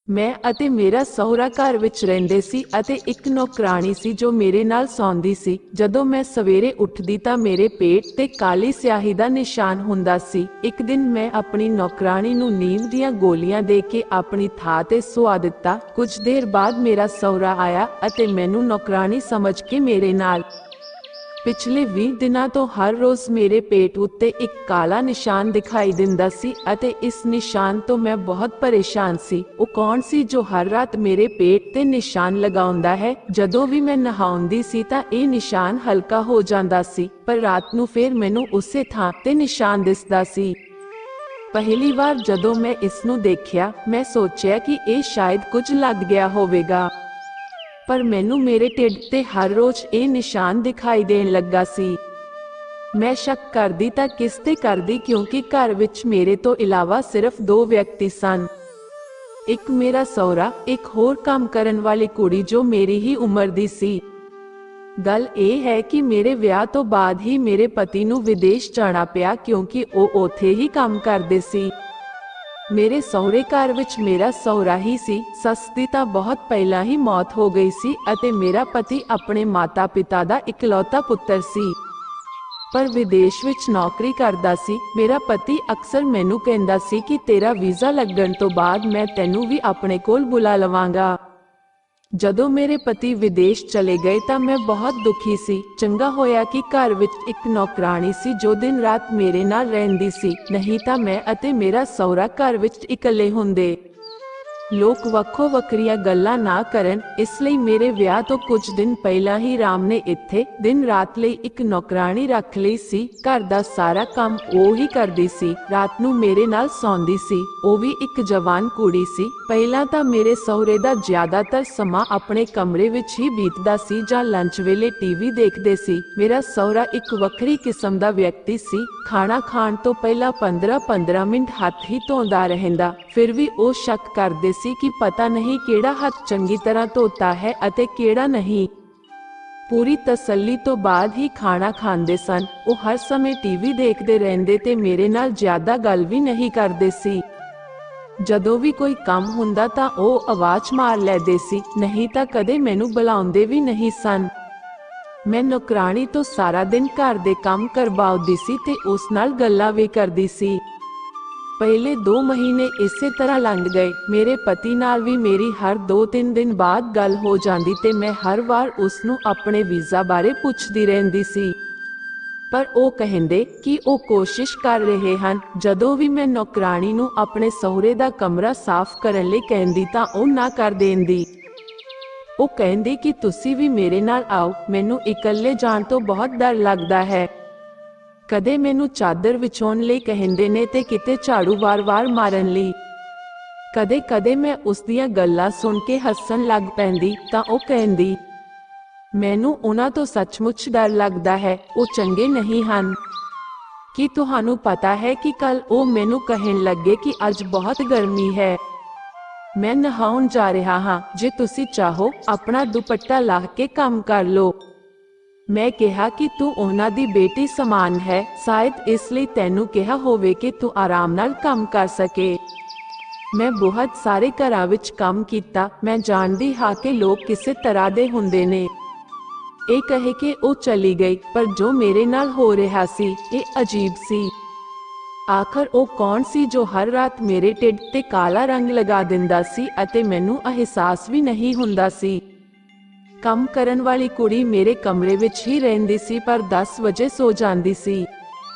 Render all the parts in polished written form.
मैं ਅਤੇ ਮੇਰਾ ਸਹੁਰਾ ਘਰ ਵਿੱਚ ਰਹਿੰਦੇ ਸੀ ਅਤੇ ਇੱਕ ਨੌਕਰਾਣੀ ਸੀ ਜੋ ਮੇਰੇ ਨਾਲ ਸੌਂਦੀ ਸੀ। ਜਦੋਂ ਮੈਂ ਸਵੇਰੇ ਉੱਠਦੀ ਤਾਂ ਮੇਰੇ ਪੇਟ ਤੇ ਕਾਲੀ ਸਿਆਹੀ ਦਾ ਨਿਸ਼ਾਨ ਹੁੰਦਾ ਸੀ। ਇੱਕ ਦਿਨ ਮੈਂ ਆਪਣੀ ਨੌਕਰਾਣੀ ਨੂੰ ਨੀਂਦ ਦੀਆਂ ਗੋਲੀਆਂ ਦੇ ਕੇ ਆਪਣੀ ਥਾਂ ਤੇ ਸੁਆ ਦਿੱਤਾ। ਕੁਝ ਦੇਰ ਬਾਅਦ ਮੇਰਾ ਸਹੁਰਾ ਆਇਆ ਅਤੇ ਮੈਨੂੰ ਨੌਕਰਾਣੀ ਸਮਝ ਕੇ ਮੇਰੇ ਨਾਲ ਪਿਛਲੇ 20 ਦਿਨਾਂ ਤੋਂ ਹਰ ਰੋਜ਼ ਮੇਰੇ ਪੇਟ ਉੱਤੇ ਇੱਕ ਕਾਲਾ ਨਿਸ਼ਾਨ ਦਿਖਾਈ ਦਿੰਦਾ ਸੀ ਅਤੇ ਇਸ ਨਿਸ਼ਾਨ ਤੋਂ ਮੈਂ ਬਹੁਤ ਪਰੇਸ਼ਾਨ ਸੀ। ਉਹ ਕੌਣ ਸੀ ਜੋ ਹਰ ਰਾਤ ਮੇਰੇ ਪੇਟ ਤੇ ਨਿਸ਼ਾਨ ਲਗਾਉਂਦਾ ਹੈ? ਜਦੋਂ ਵੀ ਮੈਂ ਨਹਾਉਂਦੀ ਸੀ ਤਾਂ ਇਹ ਨਿਸ਼ਾਨ ਹਲਕਾ ਹੋ ਜਾਂਦਾ ਸੀ, ਪਰ ਰਾਤ ਨੂੰ ਫਿਰ ਮੈਨੂੰ ਉਸੇ ਥਾਂ ਤੇ ਨਿਸ਼ਾਨ ਦਿਸਦਾ ਸੀ। ਪਹਿਲੀ ਵਾਰ ਜਦੋਂ ਮੈਂ ਇਸ ਨੂੰ ਦੇਖਿਆ, ਮੈਂ ਸੋਚਿਆ ਕਿ ਇਹ ਸ਼ਾਇਦ ਕੁਝ ਲੱਗ ਗਿਆ ਹੋਵੇਗਾ, ਪਰ ਮੈਨੂੰ ਮੇਰੇ ਢਿੱਡ ਤੇ ਹਰ ਰੋਜ਼ ਇਹ ਨਿਸ਼ਾਨ ਦਿਖਾਈ ਦੇਣ ਲੱਗਾ ਸੀ। ਮੈਂ ਸ਼ੱਕ ਕਰਦੀ ਤਾਂ ਕਿਸ ਤੇ ਕਰਦੀ, ਕਿਉਂਕਿ ਘਰ ਵਿੱਚ ਮੇਰੇ ਤੋਂ ਇਲਾਵਾ ਸਿਰਫ 2 ਵਿਅਕਤੀ ਸਨ। ਇੱਕ ਮੇਰਾ ਸਹੁਰਾ, ਇੱਕ ਹੋਰ ਕੰਮ ਕਰਨ ਵਾਲੀ ਕੁੜੀ ਜੋ ਮੇਰੀ ਹੀ ਉਮਰ ਦੀ ਸੀ। ਗੱਲ ਇਹ ਹੈ ਕਿ ਮੇਰੇ ਵਿਆਹ ਤੋਂ ਬਾਅਦ ਹੀ ਮੇਰੇ ਪਤੀ ਨੂੰ ਵਿਦੇਸ਼ ਜਾਣਾ ਪਿਆ, ਕਿਉਂਕਿ ਉਹ ਉੱਥੇ ਹੀ ਕੰਮ ਕਰਦੇ ਸੀ। ਮੇਰੇ ਸਹੁਰੇ ਘਰ ਵਿੱਚ ਮੇਰਾ ਸਹੁਰਾ ਹੀ ਸੀ। ਸੱਸ ਦੀ ਤਾਂ ਬਹੁਤ ਪਹਿਲਾਂ ਹੀ ਮੌਤ ਹੋ ਗਈ ਸੀ ਅਤੇ ਮੇਰਾ ਪਤੀ ਆਪਣੇ ਮਾਤਾ ਪਿਤਾ ਦਾ ਇਕਲੌਤਾ ਪੁੱਤਰ ਸੀ, ਪਰ ਵਿਦੇਸ਼ ਵਿੱਚ ਨੌਕਰੀ ਕਰਦਾ ਸੀ। ਮੇਰਾ ਪਤੀ ਅਕਸਰ ਮੈਨੂੰ ਕਹਿੰਦਾ ਸੀ ਕਿ ਤੇਰਾ ਵੀਜ਼ਾ ਲੱਗਣ ਤੋਂ ਬਾਅਦ ਮੈਂ ਤੈਨੂੰ ਵੀ ਆਪਣੇ ਕੋਲ ਬੁਲਾ ਲਵਾਂਗਾ। ਜਦੋਂ ਮੇਰੇ ਪਤੀ ਵਿਦੇਸ਼ ਚਲੇ ਗਏ ਤਾਂ ਮੈਂ ਬਹੁਤ ਦੁਖੀ ਸੀ। ਚੰਗਾ ਹੋਇਆ ਕਿ ਘਰ ਵਿੱਚ ਇੱਕ ਨੌਕਰਾਣੀ ਸੀ ਜੋ ਦਿਨ ਰਾਤ ਮੇਰੇ ਨਾਲ ਰਹਿੰਦੀ ਸੀ, ਨਹੀਂ ਤਾਂ ਮੈਂ ਅਤੇ ਮੇਰਾ ਸਹੁਰਾ ਘਰ ਵਿੱਚ ਇਕੱਲੇ ਹੁੰਦੇ। ਲੋਕ ਵੱਖੋ ਵੱਖਰੀਆਂ ਗੱਲਾਂ ਨਾ ਕਰਨ, ਇਸ ਲਈ ਮੇਰੇ ਵਿਆਹ ਤੋਂ ਕੁਝ ਦਿਨ ਪਹਿਲਾਂ ਹੀ ਰਾਮ ਨੇ ਇੱਥੇ ਦਿਨ ਰਾਤ ਲਈ ਇੱਕ ਨੌਕਰਾਣੀ ਰੱਖ ਲਈ ਸੀ। ਘਰ ਦਾ ਸਾਰਾ ਕੰਮ ਉਹ ਹੀ ਕਰਦੀ ਸੀ। ਰਾਤ ਨੂੰ ਮੇਰੇ ਨਾਲ ਸੌਂਦੀ ਸੀ। ਉਹ ਵੀ ਇੱਕ ਜਵਾਨ ਕੁੜੀ ਸੀ। ਪਹਿਲਾਂ ਤਾਂ ਮੇਰੇ ਸਹੁਰੇ ਦਾ ਜ਼ਿਆਦਾਤਰ ਸਮਾਂ ਆਪਣੇ ਕਮਰੇ ਵਿੱਚ ਹੀ ਬੀਤਦਾ ਸੀ ਜਾਂ ਲੰਚ ਵੇਲੇ ਟੀਵੀ ਦੇਖਦੇ ਸੀ। ਮੇਰਾ ਸਹੁਰਾ ਇੱਕ ਵੱਖਰੀ ਕਿਸਮ ਦਾ ਵਿਅਕਤੀ ਸੀ। ਖਾਣਾ ਖਾਣ ਤੋਂ ਪਹਿਲਾਂ 15-15 ਮਿੰਟ ਹੱਥ ਹੀ ਧੋਂਦਾ ਰਹਿੰਦਾ। ਫਿਰ ਵੀ ਉਹ ਸ਼ੱਕ ਕਰਦੇ ਸੀ ਕਿ ਪਤਾ ਨਹੀਂ ਕਿਹੜਾ ਹੱਥ ਚੰਗੀ ਤਰ੍ਹਾਂ ਧੋਤਾ ਹੈ ਅਤੇ ਕਿਹੜਾ ਨਹੀਂ। ਪੂਰੀ ਤਸੱਲੀ ਤੋਂ ਬਾਅਦ ਹੀ ਖਾਣਾ ਖਾਂਦੇ ਸਨ। ਉਹ ਹਰ ਸਮੇਂ ਟੀਵੀ ਦੇਖਦੇ ਰਹਿੰਦੇ ਤੇ ਮੇਰੇ ਨਾਲ ਜ਼ਿਆਦਾ ਗੱਲ ਵੀ ਨਹੀਂ ਕਰਦੇ ਸੀ। ਜਦੋਂ ਵੀ ਕੋਈ ਕੰਮ ਹੁੰਦਾ ਤਾਂ ਉਹ ਆਵਾਜ਼ ਮਾਰ ਲੈਂਦੇ ਸੀ, ਨਹੀਂ ਤਾਂ ਕਦੇ ਮੈਨੂੰ ਬੁਲਾਉਂਦੇ ਵੀ ਨਹੀਂ ਸਨ। ਮੈਂ ਨੌਕਰਾਣੀ ਤੋਂ ਸਾਰਾ ਦਿਨ ਘਰ ਦੇ ਕੰਮ ਕਰਵਾਉਂਦੀ ਸੀ ਤੇ ਉਸ ਨਾਲ ਗੱਲਾਂ ਵੀ ਕਰਦੀ ਸੀ। ਪਹਿਲੇ 2 ਮਹੀਨੇ ਇਸੇ ਤਰ੍ਹਾਂ ਲੰਘ ਗਏ। ਮੇਰੇ ਪਤੀ ਨਾਲ ਵੀ ਮੇਰੀ ਹਰ 2-3 ਦਿਨ ਬਾਅਦ ਗੱਲ ਹੋ ਜਾਂਦੀ ਤੇ ਮੈਂ ਹਰ ਵਾਰ ਉਸ ਨੂੰ ਆਪਣੇ ਵੀਜ਼ਾ ਬਾਰੇ ਪੁੱਛਦੀ ਰਹਿੰਦੀ ਸੀ, ਪਰ ਉਹ ਕਹਿੰਦੇ ਕਿ ਉਹ ਕੋਸ਼ਿਸ਼ ਕਰ ਰਹੇ ਹਨ। ਜਦੋਂ ਵੀ ਮੈਂ ਨੌਕਰਾਣੀ ਨੂੰ ਆਪਣੇ ਸਹੁਰੇ ਦਾ ਕਮਰਾ ਸਾਫ਼ ਕਰਨ ਲਈ ਕਹਿੰਦੀ ਤਾਂ ਉਹ ਨਾ ਕਰ ਦੇਂਦੀ। ਉਹ ਕਹਿੰਦੀ ਕਿ ਤੁਸੀਂ ਵੀ ਮੇਰੇ ਨਾਲ ਆਓ, ਮੈਨੂੰ ਇਕੱਲੇ ਜਾਣ ਤੋਂ ਬਹੁਤ ਡਰ ਲੱਗਦਾ ਹੈ। ਕਦੇ ਮੈਨੂੰ ਚਾਦਰ ਵਿਛਾਉਣ ਲਈ ਕਹਿੰਦੇ ਨੇ ਤੇ ਕਿਤੇ ਝਾੜੂ ਵਾਰ-ਵਾਰ ਮਾਰਨ ਲਈ। ਕਦੇ-ਕਦੇ ਮੈਂ ਉਸ ਦੀਆਂ ਗੱਲਾਂ ਸੁਣ ਕੇ ਹੱਸਣ ਲੱਗ ਪੈਂਦੀ ਤਾਂ ਉਹ ਕਹਿੰਦੀ, ਮੈਨੂੰ ਉਹਨਾਂ ਤੋਂ ਸੱਚਮੁੱਚ ਡਰ ਲੱਗਦਾ ਹੈ, ਉਹ ਚੰਗੇ ਨਹੀਂ ਹਨ। ਕੀ ਤੁਹਾਨੂੰ ਪਤਾ ਹੈ ਕਿ ਕੱਲ ਉਹ ਮੈਨੂੰ ਕਹਿਣ ਲੱਗੇ ਕਿ ਅੱਜ ਬਹੁਤ ਗਰਮੀ ਹੈ, ਮੈਂ ਨਹਾਉਣ ਜਾ ਰਿਹਾ ਹਾਂ, ਜੇ ਤੁਸੀਂ ਚਾਹੋ ਆਪਣਾ ਦੁਪੱਟਾ ਲਾਹ ਕੇ ਕੰਮ ਕਰ ਲਓ। ਮੈਂ ਕਿਹਾ ਕਿ ਤੂੰ ਉਹਨਾਂ ਦੀ ਬੇਟੀ ਸਮਾਨ ਹੈ, ਸ਼ਾਇਦ ਇਸ ਲਈ ਤੈਨੂੰ ਕਿਹਾ ਹੋਵੇ ਕਿ ਤੂੰ ਆਰਾਮ ਨਾਲ ਕੰਮ ਕਰ ਸਕੇ। ਮੈਂ ਬਹੁਤ ਸਾਰੇ ਘਰਾਂ ਵਿੱਚ ਕੰਮ ਕੀਤਾ। ਮੈਂ ਜਾਣਦੀ ਹਾਂ ਕਿ ਲੋਕ ਕਿਸੇ ਤਰ੍ਹਾਂ ਦੇ ਹੁੰਦੇ ਨੇ। ਇਹ ਕਹਿ ਕੇ ਉਹ ਚਲੀ ਗਈ, ਪਰ ਜੋ ਮੇਰੇ ਨਾਲ ਹੋ ਰਿਹਾ ਸੀ ਇਹ ਅਜੀਬ ਸੀ। ਆਖਰ ਉਹ ਕੌਣ ਸੀ ਜੋ ਹਰ ਰਾਤ ਮੇਰੇ ਢਿੱਡ ਤੇ ਕਾਲਾ ਰੰਗ ਲਗਾ ਦਿੰਦਾ ਸੀ ਅਤੇ ਮੈਨੂੰ ਅਹਿਸਾਸ ਵੀ ਨਹੀਂ ਹੁੰਦਾ ਸੀ। ਕੰਮ ਕਰਨ ਵਾਲੀ ਕੁੜੀ ਮੇਰੇ ਕਮਰੇ ਵਿੱਚ ਹੀ ਰਹਿੰਦੀ ਸੀ, ਪਰ 10 ਵਜੇ ਸੋ ਜਾਂਦੀ ਸੀ।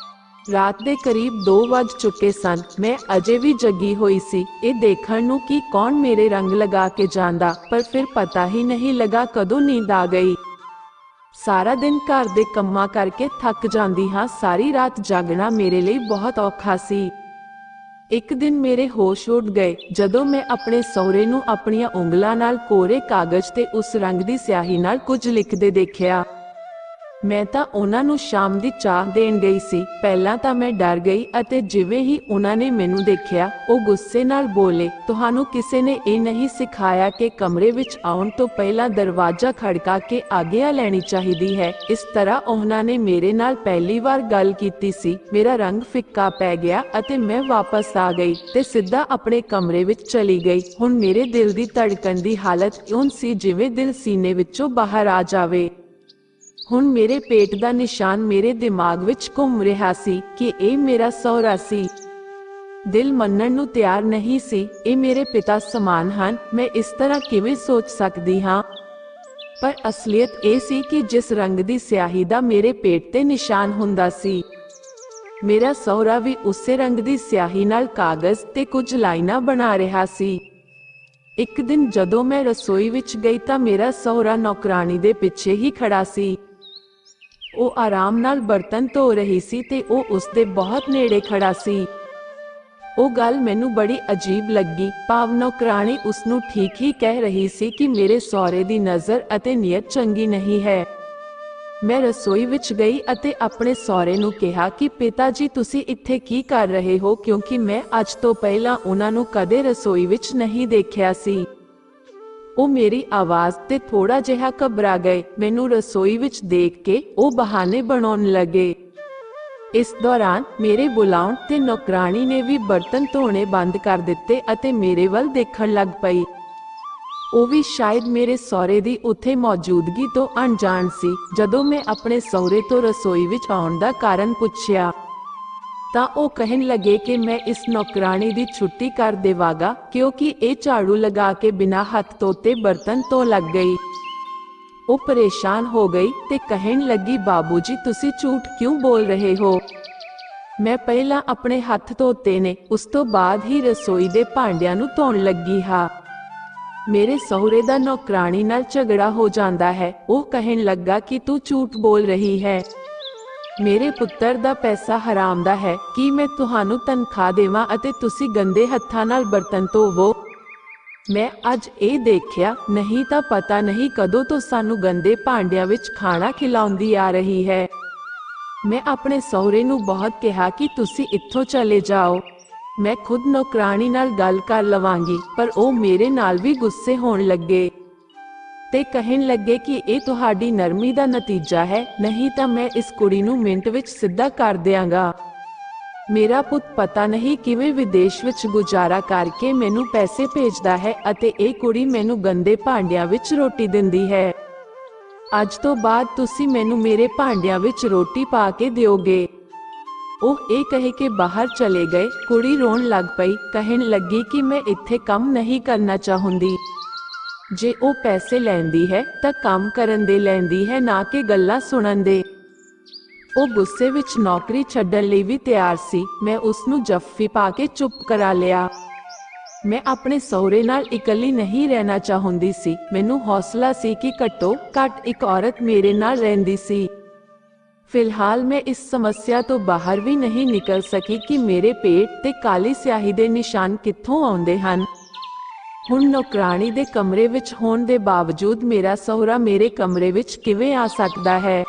ਰਾਤ ਦੇ ਕਰੀਬ 2 ਵੱਜ ਚੁੱਕੇ ਸਨ। ਮੈਂ ਅਜੇ ਵੀ ਜਗੀ ਹੋਈ ਸੀ, ਇਹ ਦੇਖਣ ਨੂੰ ਕਿ ਕੌਣ ਮੇਰੇ ਰੰਗ ਲਗਾ ਕੇ ਜਾਂਦਾ, ਪਰ ਫਿਰ ਪਤਾ ਹੀ ਨਹੀਂ ਲੱਗਾ ਕਦੋਂ ਨੀਂਦ ਆ ਗਈ। ਸਾਰਾ ਦਿਨ ਘਰ ਦੇ ਕੰਮਾਂ ਕਰਕੇ ਥੱਕ ਜਾਂਦੀ ਹਾਂ। ਸਾਰੀ ਰਾਤ ਜਾਗਣਾ ਮੇਰੇ ਲਈ ਬਹੁਤ ਔਖਾ ਸੀ। ਇੱਕ ਦਿਨ ਮੇਰੇ ਹੋਸ਼ ਉੱਡ ਗਏ ਜਦੋਂ ਮੈਂ ਆਪਣੇ ਸਹੁਰੇ ਨੂੰ ਆਪਣੀਆਂ ਉਂਗਲਾਂ ਨਾਲ ਕੋਰੇ ਕਾਗਜ਼ ਤੇ ਉਸ ਰੰਗ ਦੀ ਸਿਆਹੀ ਨਾਲ ਕੁਝ ਲਿਖਦੇ ਦੇਖਿਆ। ਮੈਂ ਤਾਂ ਉਹਨਾਂ ਨੂੰ ਸ਼ਾਮ ਦੀ ਚਾਹ ਦੇਣ ਗਈ ਸੀ। ਪਹਿਲਾਂ ਤਾਂ ਮੈਂ ਡਰ ਗਈ ਅਤੇ ਜਿਵੇਂ ਹੀ ਉਹਨਾਂ ਨੇ ਮੈਨੂੰ ਦੇਖਿਆ ਉਹ ਗੁੱਸੇ ਨਾਲ ਬੋਲੇ, ਤੁਹਾਨੂੰ ਕਿਸੇ ਨੇ ਇਹ ਨਹੀਂ ਸਿਖਾਇਆ ਕਿ ਕਮਰੇ ਵਿੱਚ ਆਉਣ ਤੋਂ ਪਹਿਲਾਂ ਦਰਵਾਜ਼ਾ ਖੜਕਾ ਕੇ ਆਗਿਆ ਲੈਣੀ ਚਾਹੀਦੀ ਹੈ। ਇਸ ਤਰ੍ਹਾਂ ਉਹਨਾਂ ਨੇ ਮੇਰੇ ਨਾਲ ਪਹਿਲੀ ਵਾਰ ਗੱਲ ਕੀਤੀ ਸੀ। ਮੇਰਾ ਰੰਗ ਫਿੱਕਾ ਪੈ ਗਿਆ ਅਤੇ ਮੈਂ ਵਾਪਸ ਆ ਗਈ ਤੇ ਸਿੱਧਾ ਆਪਣੇ ਕਮਰੇ ਵਿੱਚ ਚਲੀ ਗਈ। ਹੁਣ ਮੇਰੇ ਦਿਲ ਦੀ ਧੜਕਣ ਦੀ ਹਾਲਤ ਇਉਂ ਸੀ ਜਿਵੇਂ ਦਿਲ ਸੀਨੇ ਵਿੱਚੋਂ ਬਾਹਰ ਆ ਜਾਵੇ। ਹੁਣ ਮੇਰੇ ਪੇਟ ਦਾ ਨਿਸ਼ਾਨ ਮੇਰੇ ਦਿਮਾਗ ਵਿੱਚ ਘੁੰਮ ਰਿਹਾ ਸੀ ਕਿ ਇਹ ਮੇਰਾ ਸਹੁਰਾ ਸੀ। ਦਿਲ ਮੰਨਣ ਨੂੰ ਤਿਆਰ ਨਹੀਂ ਸੀ। ਇਹ ਮੇਰੇ ਪਿਤਾ ਸਮਾਨ ਹਨ। ਮੈਂ ਇਸ ਤਰ੍ਹਾਂ ਕਿਵੇਂ ਸੋਚ ਸਕਦੀ ਹਾਂ? ਪਰ ਅਸਲੀਅਤ ਇਹ ਸੀ ਕਿ ਜਿਸ ਰੰਗ ਦੀ ਸਿਆਹੀ ਦਾ ਮੇਰੇ ਪੇਟ ਤੇ ਨਿਸ਼ਾਨ ਹੁੰਦਾ ਸੀ, ਮੇਰਾ ਸਹੁਰਾ ਵੀ ਉਸੇ ਰੰਗ ਦੀ ਸਿਆਹੀ ਨਾਲ ਕਾਗਜ਼ ਤੇ ਕੁਝ ਲਾਈਨਾਂ ਬਣਾ ਰਿਹਾ ਸੀ। ਇੱਕ ਦਿਨ ਜਦੋਂ ਮੈਂ ਰਸੋਈ ਵਿੱਚ ਗਈ ਤਾਂ ਮੇਰਾ ਸਹੁਰਾ ਨੌਕਰਾਣੀ ਦੇ ਪਿੱਛੇ ਹੀ ਖੜਾ ਸੀ। ਉਹ ਆਰਾਮ ਨਾਲ ਬਰਤਨ ਧੋ ਰਹੀ ਸੀ ਤੇ ਉਹ ਉਸਦੇ ਬਹੁਤ ਨੇੜੇ ਖੜਾ ਸੀ। ਉਹ ਗੱਲ ਮੈਨੂੰ ਬੜੀ ਅਜੀਬ ਲੱਗੀ। ਭਾਵ ਨੌਕਰਾਣੀ ਉਸਨੂੰ ਠੀਕ ਹੀ ਕਹਿ ਰਹੀ ਸੀ ਕਿ ਮੇਰੇ ਸਹੁਰੇ ਦੀ ਨਜ਼ਰ ਅਤੇ ਨੀਅਤ ਚੰਗੀ ਨਹੀਂ ਹੈ। ਮੈਂ ਰਸੋਈ ਵਿੱਚ ਗਈ ਅਤੇ ਆਪਣੇ ਸਹੁਰੇ ਨੂੰ ਕਿਹਾ ਕਿ ਪਿਤਾ ਜੀ ਤੁਸੀਂ ਇੱਥੇ ਕੀ ਕਰ ਰਹੇ ਹੋ, ਕਿਉਂਕਿ ਮੈਂ ਅੱਜ ਤੋਂ ਪਹਿਲਾਂ ਉਹਨਾਂ ਨੂੰ ਕਦੇ ਰਸੋਈ ਵਿੱਚ ਨਹੀਂ ਦੇਖਿਆ ਸੀ। ਉਹ ਮੇਰੀ ਆਵਾਜ਼ ਤੇ ਥੋੜਾ ਜਿਹਾ ਘਬਰਾ ਗਏ। ਮੈਨੂੰ ਰਸੋਈ ਵਿੱਚ ਦੇਖ ਕੇ ਉਹ ਬਹਾਨੇ ਬਣਾਉਣ ਲੱਗੇ। ਇਸ ਦੌਰਾਨ ਮੇਰੇ ਬੁਲਾਉਣ ਤੇ ਨੌਕਰਾਣੀ ਨੇ ਵੀ ਬਰਤਨ ਧੋਣੇ ਬੰਦ ਕਰ ਦਿੱਤੇ ਅਤੇ ਮੇਰੇ ਵੱਲ ਦੇਖਣ ਲੱਗ ਪਈ। ਉਹ ਵੀ ਸ਼ਾਇਦ ਮੇਰੇ ਸਹੁਰੇ ਦੀ ਉੱਥੇ ਮੌਜੂਦਗੀ ਤੋਂ ਅਣਜਾਣ ਸੀ। ਜਦੋਂ ਮੈਂ ਆਪਣੇ ਸਹੁਰੇ ਤੋਂ ਰਸੋਈ ਵਿੱਚ ਆਉਣ ਦਾ ਕਾਰਨ ਪੁੱਛਿਆ ਤਾਂ ਉਹ ਕਹਿਣ ਲੱਗੇ ਕਿ ਮੈਂ ਇਸ ਨੌਕਰਾਣੀ ਦੀ ਛੁੱਟੀ ਕਰ ਦੇਵਾਂਗਾ ਕਿਉਂਕਿ ਇਹ ਝਾੜੂ ਲਗਾ ਕੇ ਬਿਨਾਂ ਹੱਥ ਧੋਤੇ ਬਰਤਨ ਧੋ ਲੱਗ ਗਈ। ਉਹ ਪਰੇਸ਼ਾਨ ਹੋ ਗਈ ਤੇ ਕਹਿਣ ਲੱਗੀ, ਬਾਬੂ ਜੀ ਤੁਸੀਂ ਝੂਠ ਕਿਉਂ ਬੋਲ ਰਹੇ ਹੋ? ਮੈਂ ਪਹਿਲਾਂ ਆਪਣੇ ਹੱਥ ਧੋਤੇ ਨੇ, ਉਸ ਤੋਂ ਬਾਅਦ ਹੀ ਰਸੋਈ ਦੇ ਭਾਂਡਿਆਂ ਨੂੰ ਧੋਣ ਲੱਗੀ ਹਾਂ। ਮੇਰੇ ਸਹੁਰੇ ਦਾ ਨੌਕਰਾਣੀ ਨਾਲ ਝਗੜਾ ਹੋ ਜਾਂਦਾ ਹੈ। ਉਹ ਕਹਿਣ ਲੱਗਾ ਕਿ ਤੂੰ ਝੂਠ ਬੋਲ ਰਹੀ ਹੈ, ਮੇਰੇ ਪੁੱਤਰ ਦਾ ਪੈਸਾ ਹਰਾਮ ਦਾ ਹੈ। ਕੀ ਮੈਂ ਤੁਹਾਨੂੰ ਤਨਖਾਹ ਦੇਵਾਂ ਅਤੇ ਤੁਸੀਂ ਗੰਦੇ ਹੱਥਾਂ ਨਾਲ ਬਰਤਨ ਧੋਵੋ? ਮੈਂ ਅੱਜ ਇਹ ਦੇਖਿਆ, ਨਹੀਂ ਤਾਂ ਪਤਾ ਨਹੀਂ ਕਦੋਂ ਤੋਂ ਸਾਨੂੰ ਗੰਦੇ ਭਾਂਡਿਆਂ ਵਿੱਚ ਖਾਣਾ ਖਿਲਾਉਂਦੀ ਆ ਰਹੀ ਹੈ। ਮੈਂ ਆਪਣੇ ਸਹੁਰੇ ਨੂੰ ਬਹੁਤ ਕਿਹਾ ਕਿ ਤੁਸੀਂ ਇੱਥੋਂ ਚਲੇ ਜਾਓ, ਮੈਂ ਖੁਦ ਨੌਕਰਾਣੀ ਨਾਲ ਗੱਲ ਕਰ ਲਵਾਂਗੀ, ਪਰ ਉਹ ਮੇਰੇ ਨਾਲ ਵੀ ਗੁੱਸੇ ਹੋਣ ਲੱਗੇ ਤੇ ਕਹਿਣ ਲੱਗੇ ਕਿ ਇਹ ਤੁਹਾਡੀ ਨਰਮੀ ਦਾ ਨਤੀਜਾ ਹੈ, ਨਹੀਂ ਤਾਂ ਮੈਂ ਇਸ ਕੁੜੀ ਨੂੰ ਮਿੰਟ ਵਿੱਚ ਸਿੱਧਾ ਕਰ ਦਿਆਂਗਾ। ਮੇਰਾ ਪੁੱਤ ਪਤਾ ਨਹੀਂ ਕਿਵੇਂ ਵਿਦੇਸ਼ ਵਿੱਚ ਗੁਜ਼ਾਰਾ ਕਰਕੇ ਮੈਨੂੰ ਪੈਸੇ ਭੇਜਦਾ ਹੈ ਅਤੇ ਇਹ ਕੁੜੀ ਮੈਨੂੰ ਗੰਦੇ ਭਾਂਡਿਆਂ ਵਿੱਚ ਰੋਟੀ ਦਿੰਦੀ ਹੈ। ਅੱਜ ਤੋਂ ਬਾਅਦ ਤੁਸੀਂ ਮੈਨੂੰ ਮੇਰੇ ਭਾਂਡਿਆਂ ਵਿੱਚ ਰੋਟੀ ਪਾ ਕੇ ਦਿਓਗੇ। ਉਹ ਇਹ ਕਹਿ ਕੇ ਬਾਹਰ ਚਲੇ ਗਏ। ਕੁੜੀ ਰੋਣ ਲੱਗ ਪਈ, ਕਹਿਣ ਲੱਗੀ ਕਿ ਮੈਂ ਇੱਥੇ ਕੰਮ ਨਹੀਂ ਕਰਨਾ ਚਾਹੁੰਦੀ। ਜੇ ਉਹ ਪੈਸੇ ਲੈਂਦੀ ਹੈ ਤਾਂ ਕੰਮ ਕਰਨ ਦੇ ਲੈਂਦੀ ਹੈ, ਨਾ ਕਿ ਗੱਲਾਂ ਸੁਣਨ ਦੇ। ਉਹ ਗੁੱਸੇ ਵਿੱਚ ਨੌਕਰੀ ਛੱਡਣ ਲਈ ਵੀ ਤਿਆਰ ਸੀ। ਮੈਂ ਉਸਨੂੰ ਜੱਫੀ ਪਾ ਕੇ ਚੁੱਪ ਕਰਾ ਲਿਆ। ਮੈਂ ਆਪਣੇ ਸਹੁਰੇ ਨਾਲ ਇਕੱਲੀ ਨਹੀਂ ਰਹਿਣਾ ਚਾਹੁੰਦੀ ਸੀ। ਮੈਨੂੰ ਹੌਸਲਾ ਸੀ ਕਿ ਘੱਟੋ ਘੱਟ ਇੱਕ ਔਰਤ ਮੇਰੇ ਨਾਲ ਰਹਿੰਦੀ ਸੀ। ਫਿਲਹਾਲ ਮੈਂ ਇਸ ਸਮੱਸਿਆ ਤੋਂ ਬਾਹਰ ਵੀ ਨਹੀਂ ਨਿਕਲ ਸਕੀ ਕਿ ਮੇਰੇ ਪੇਟ ਤੇ ਕਾਲੀ ਸਿਆਹੀ ਦੇ ਨਿਸ਼ਾਨ ਕਿੱਥੋਂ ਆਉਂਦੇ ਹਨ। ਹੁਣ ਨੌਕਰਾਣੀ ਦੇ ਕਮਰੇ ਵਿੱਚ ਹੋਣ ਦੇ ਬਾਵਜੂਦ ਮੇਰਾ ਸਹੁਰਾ ਮੇਰੇ ਕਮਰੇ ਵਿੱਚ ਕਿਵੇਂ ਆ ਸਕਦਾ ਹੈ?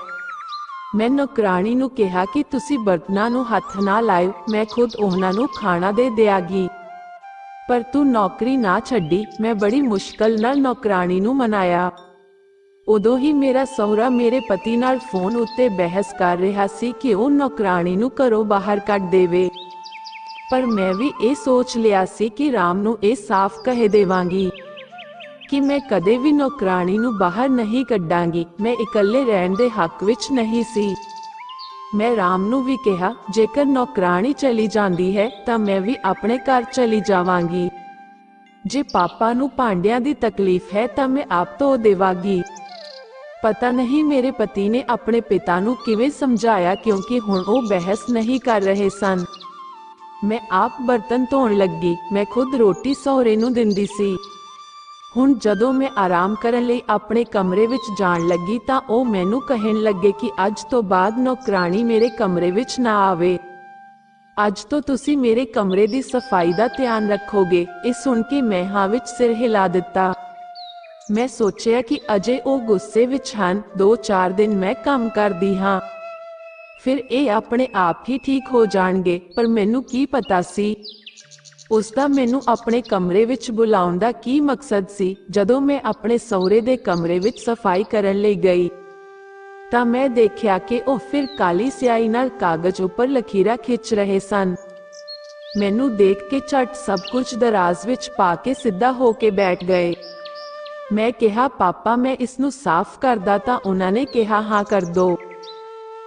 ਮੈਂ ਨੌਕਰਾਣੀ ਨੂੰ ਕਿਹਾ ਕਿ ਤੁਸੀਂ ਬਰਤਨਾਂ ਨੂੰ ਹੱਥ ਨਾ ਲਾਇਓ, ਮੈਂ ਖੁਦ ਉਹਨਾਂ ਨੂੰ ਖਾਣਾ ਦੇ ਦਿਆਂਗੀ, ਪਰ ਤੂੰ ਨੌਕਰੀ ਨਾ ਛੱਡੀ। ਮੈਂ ਬੜੀ ਮੁਸ਼ਕਲ ਨਾਲ ਨੌਕਰਾਣੀ ਨੂੰ ਮਨਾਇਆ। ਉਦੋਂ ਹੀ ਮੇਰਾ ਸਹੁਰਾ ਮੇਰੇ ਪਤੀ ਨਾਲ ਫੋਨ ਉੱਤੇ ਬਹਿਸ ਕਰ ਰਿਹਾ ਸੀ ਕਿ ਉਹ ਨੌਕਰਾਣੀ ਨੂੰ ਘਰੋਂ ਬਾਹਰ ਕੱਢ ਦੇਵੇ, ਪਰ ਮੈਂ ਵੀ ਇਹ ਸੋਚ ਲਿਆ ਸੀ ਕਿ ਰਾਮ ਨੂੰ ਇਹ ਸਾਫ਼ ਕਹਿ ਦੇਵਾਂਗੀ ਕਿ ਮੈਂ ਕਦੇ ਵੀ ਨੌਕਰਾਣੀ ਨੂੰ ਬਾਹਰ ਨਹੀਂ ਕੱਢਾਂਗੀ। ਮੈਂ ਇਕੱਲੇ ਰਹਿਣ ਦੇ ਹੱਕ ਵਿੱਚ ਨਹੀਂ ਸੀ। ਮੈਂ ਰਾਮ ਨੂੰ ਵੀ ਕਿਹਾ, ਜੇਕਰ ਨੌਕਰਾਣੀ ਚਲੀ ਜਾਂਦੀ ਹੈ ਤਾਂ ਮੈਂ ਵੀ ਆਪਣੇ ਘਰ ਚਲੀ ਜਾਵਾਂਗੀ। ਜੇ ਪਾਪਾ ਨੂੰ ਭਾਂਡਿਆਂ ਦੀ ਤਕਲੀਫ ਹੈ ਤਾਂ ਮੈਂ ਆਪ ਧੋ ਦੇਵਾਂਗੀ। ਪਤਾ ਨਹੀਂ ਮੇਰੇ ਪਤੀ ਨੇ ਆਪਣੇ ਪਿਤਾ ਨੂੰ ਕਿਵੇਂ ਸਮਝਾਇਆ, ਕਿਉਂਕਿ ਹੁਣ ਉਹ ਬਹਿਸ ਨਹੀਂ ਕਰ ਰਹੇ ਸਨ। ਮੈਂ ਆਪ ਬਰਤਨ ਧੋਣ ਲੱਗੀ। ਮੈਂ ਖੁਦ ਰੋਟੀ ਸਹੁਰੇ ਨੂੰ ਦਿੰਦੀ ਸੀ। ਹੁਣ ਜਦੋਂ ਮੈਂ ਆਰਾਮ ਕਰਨ ਲਈ ਆਪਣੇ ਕਮਰੇ ਵਿੱਚ ਜਾਣ ਲੱਗੀ ਤਾਂ ਉਹ ਮੈਨੂੰ ਕਹਿਣ ਲੱਗੇ ਕਿ ਅੱਜ ਤੋਂ ਬਾਅਦ ਨੌਕਰਾਣੀ ਮੇਰੇ ਕਮਰੇ ਵਿੱਚ ਨਾ ਆਵੇ। ਅੱਜ ਤੋਂ ਤੁਸੀਂ ਮੇਰੇ ਕਮਰੇ ਦੀ ਸਫਾਈ ਦਾ ਧਿਆਨ ਰੱਖੋਗੇ। ਇਹ ਸੁਣ ਕੇ ਮੈਂ ਹਾਂ ਵਿੱਚ ਸਿਰ ਹਿਲਾ ਦਿੱਤਾ। मैं सोचिया कि अजे ਉਹ ਗੁੱਸੇ ਵਿੱਚ ਹਨ। 2-4 ਦਿਨ ਮੈਂ ਕੰਮ ਕਰਦੀ ਹਾਂ, ਫਿਰ ਇਹ ਆਪਣੇ ਆਪ ਹੀ ਠੀਕ ਹੋ ਜਾਣਗੇ। ਪਰ ਮੈਨੂੰ ਕੀ ਪਤਾ ਸੀ ਉਸ ਦਾ ਮੈਨੂੰ ਆਪਣੇ ਕਮਰੇ ਵਿੱਚ ਬੁਲਾਉਣ ਦਾ ਕੀ ਮਕਸਦ ਸੀ। ਜਦੋਂ ਮੈਂ ਆਪਣੇ ਸਹੁਰੇ ਦੇ ਕਮਰੇ ਵਿੱਚ ਸਫਾਈ ਕਰਨ ਲਈ ਗਈ ਤਾਂ ਮੈਂ ਦੇਖਿਆ ਕਿ ਉਹ ਫਿਰ ਕਾਲੀ ਸਿਆਹੀ ਨਾਲ ਕਾਗਜ਼ ਉੱਪਰ ਲਕੀਰਾਂ ਖਿੱਚ ਰਹੇ ਸਨ। ਮੈਨੂੰ ਦੇਖ ਕੇ ਝਟ ਸਭ ਕੁਝ ਦਰਾਜ਼ ਵਿੱਚ ਪਾ ਕੇ ਸਿੱਧਾ ਹੋ ਕੇ ਬੈਠ ਗਏ। ਮੈਂ ਕਿਹਾ, ਪਾਪਾ ਮੈਂ ਇਸ ਨੂੰ ਸਾਫ਼ ਕਰਦਾ ਤਾਂ ਉਹਨਾਂ ਨੇ ਕਿਹਾ, ਹਾਂ ਕਰ ਦੋ।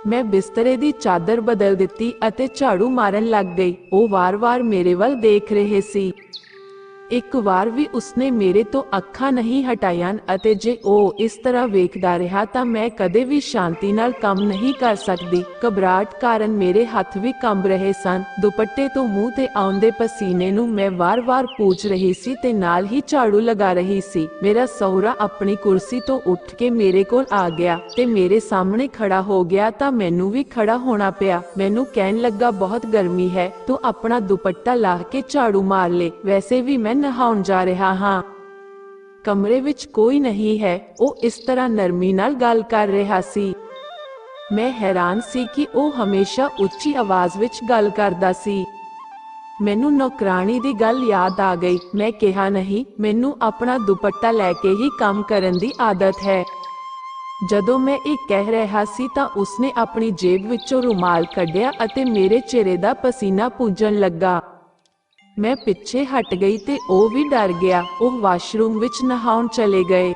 ਮੈਂ ਬਿਸਤਰੇ ਦੀ ਚਾਦਰ ਬਦਲ ਦਿੱਤੀ ਅਤੇ ਝਾੜੂ ਮਾਰਨ ਲੱਗ ਗਈ। ਉਹ ਵਾਰ-ਵਾਰ ਮੇਰੇ ਵੱਲ ਦੇਖ ਰਹੇ ਸੀ। ਇੱਕ ਵਾਰ ਵੀ ਉਸਨੇ ਮੇਰੇ ਤੋਂ ਅੱਖਾਂ ਨਹੀਂ ਹਟਾਈਆਂ ਅਤੇ ਜੇ ਉਹ ਇਸ ਤਰ੍ਹਾਂ ਵੇਖਦਾ ਰਿਹਾ ਤਾਂ ਮੈਂ ਕਦੇ ਵੀ ਸ਼ਾਂਤੀ ਨਾਲ ਕੰਮ ਨਹੀਂ ਕਰ ਸਕਦੀ। ਘਬਰਾਹਟ ਕਾਰਨ ਮੇਰੇ ਹੱਥ ਵੀ ਕੰਬ ਰਹੇ ਸਨ। ਦੁਪੱਟੇ ਤੋਂ ਮੂੰਹ ਤੇ ਆਉਂਦੇ ਪਸੀਨੇ ਨੂੰ ਮੈਂ ਵਾਰ-ਵਾਰ ਪੂੰਝ ਰਹੀ ਸੀ ਤੇ ਨਾਲ ਹੀ ਝਾੜੂ ਲਗਾ ਰਹੀ ਸੀ। ਮੇਰਾ ਸਹੁਰਾ ਆਪਣੀ ਕੁਰਸੀ ਤੋਂ ਉੱਠ ਕੇ ਮੇਰੇ ਕੋਲ ਆ ਗਿਆ ਤੇ ਮੇਰੇ ਸਾਹਮਣੇ ਖੜਾ ਹੋ ਗਿਆ ਤਾਂ ਮੈਨੂੰ ਵੀ ਖੜਾ ਹੋਣਾ ਪਿਆ। ਮੈਨੂੰ ਕਹਿਣ ਲੱਗਾ, ਬਹੁਤ ਗਰਮੀ ਹੈ, ਤੂੰ ਆਪਣਾ ਦੁਪੱਟਾ ਲਾਹ ਕੇ ਝਾੜੂ ਮਾਰ ਲੈ, ਵੈਸੇ ਵੀ ਮੈਂ ਨਹਾਉਣ ਜਾ ਰਿਹਾ ਹਾਂ। ਕਮਰੇ ਵਿੱਚ ਕੋਈ ਨਹੀਂ ਹੈ। ਉਹ ਇਸ ਤਰ੍ਹਾਂ ਨਰਮੀ ਨਾਲ ਗੱਲ ਕਰ ਰਿਹਾ ਸੀ। ਮੈਂ ਹੈਰਾਨ ਸੀ ਕਿ ਉਹ ਹਮੇਸ਼ਾ ਉੱਚੀ ਆਵਾਜ਼ ਵਿੱਚ ਗੱਲ ਕਰਦਾ ਸੀ। ਮੈਨੂੰ ਨੌਕਰਾਣੀ ਦੀ ਗੱਲ ਯਾਦ ਆ ਗਈ। ਮੈਂ ਕਿਹਾ, ਨਹੀਂ, ਮੈਨੂੰ ਆਪਣਾ ਦੁਪੱਟਾ ਲੈ ਕੇ ਹੀ ਕੰਮ ਕਰਨ ਦੀ ਆਦਤ ਹੈ। ਜਦੋਂ ਮੈਂ ਇਹ ਕਹਿ ਰਿਹਾ ਸੀ ਤਾਂ ਉਸਨੇ ਆਪਣੀ ਜੇਬ ਵਿੱਚੋਂ ਰੁਮਾਲ ਕੱਢਿਆ ਅਤੇ ਮੇਰੇ ਚਿਹਰੇ ਦਾ ਪਸੀਨਾ ਪੂੰਝਣ ਲੱਗਾ। ਮੈਂ ਪਿੱਛੇ ਹਟ ਗਈ ਤੇ ਉਹ ਵੀ ਡਰ ਗਿਆ। ਉਹ ਵਾਸ਼ਰੂਮ ਵਿੱਚ ਨਹਾਉਣ ਚਲੇ ਗਏ।